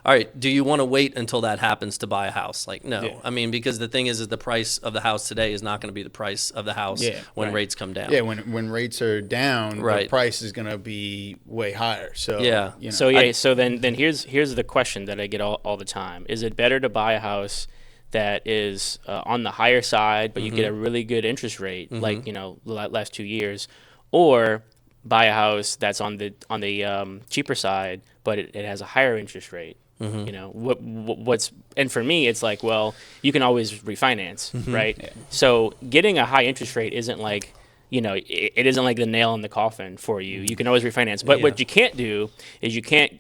all right, do you want to wait until that happens to buy a house? Like, no. Yeah. I mean, because the thing is the price of the house today is not going to be the price of the house when rates come down. Yeah, when rates are down, the price is going to be way higher. So yeah. You know. So then here's the question that I get all the time: is it better to buy a house that is on the higher side, but you get a really good interest rate, like the last 2 years, or buy a house that's on the cheaper side, but it has a higher interest rate? You know, what's and for me, it's like, well, you can always refinance, right? Yeah. So getting a high interest rate isn't like, it isn't like the nail in the coffin for you. You can always refinance. But what you can't do is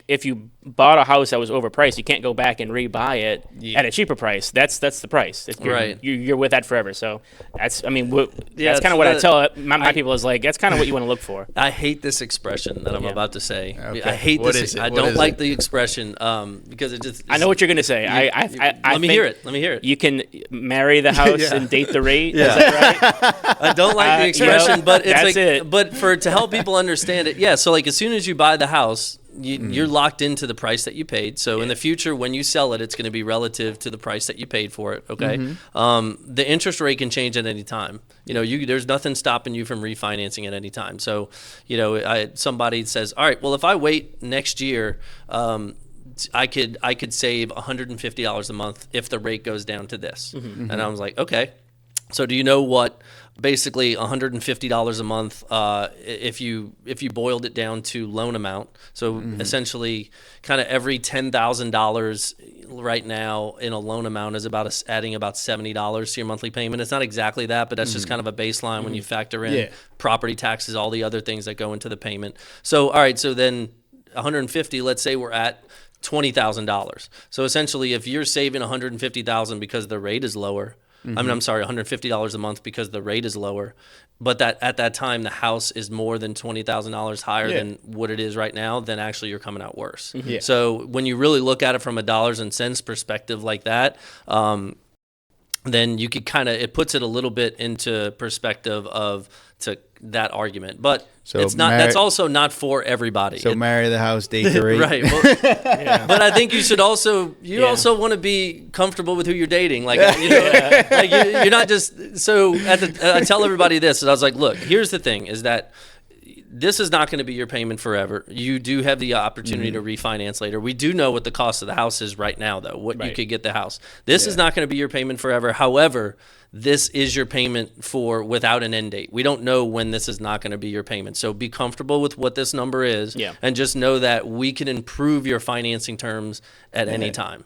if you bought a house that was overpriced, you can't go back and rebuy it at a cheaper price. That's the price. You're with that forever. So that's kind of what I tell my people is like, that's kind of what you want to look for. I hate this expression that I'm about to say. Okay. I hate this. I don't like the expression because it just. I know what you're going to say. Let me hear it. You can marry the house and date the rate. Yeah. Is that right? I don't like the expression, but it's it. But to help people understand it, so like as soon as you buy the house, you're locked into the price that you paid. So in the future, when you sell it, it's going to be relative to the price that you paid for it. Okay. The interest rate can change at any time. There's nothing stopping you from refinancing at any time. So, somebody says, all right, well, if I wait next year, I could save $150 a month if the rate goes down to this. And I was like, okay. So do you know what basically $150 a month if you boiled it down to loan amount? So essentially kind of every $10,000 right now in a loan amount is adding about $70 to your monthly payment. It's not exactly that, but that's just kind of a baseline when you factor in property taxes, all the other things that go into the payment. So all right, so then 150, let's say we're at $20,000. So essentially if you're saving $150,000 because the rate is lower, I'm sorry, $150 a month because the rate is lower, but that at that time the house is more than $20,000 higher than what it is right now, then actually you're coming out worse. So when you really look at it from a dollars and cents perspective like that, then you could it puts it a little bit into perspective to that argument, but it's not. That's also not for everybody. So marry the house, date the rate, right? Well, but I think you should also also want to be comfortable with who you're dating. Like like you're not just. So I tell everybody this, and I was like, look, here's the thing: is that this is not going to be your payment forever. You do have the opportunity to refinance later. We do know what the cost of the house is right now, though. What you could get the house. This is not going to be your payment forever. However, this is your payment for without an end date. We don't know when this is not going to be your payment. So be comfortable with what this number is and just know that we can improve your financing terms at any time.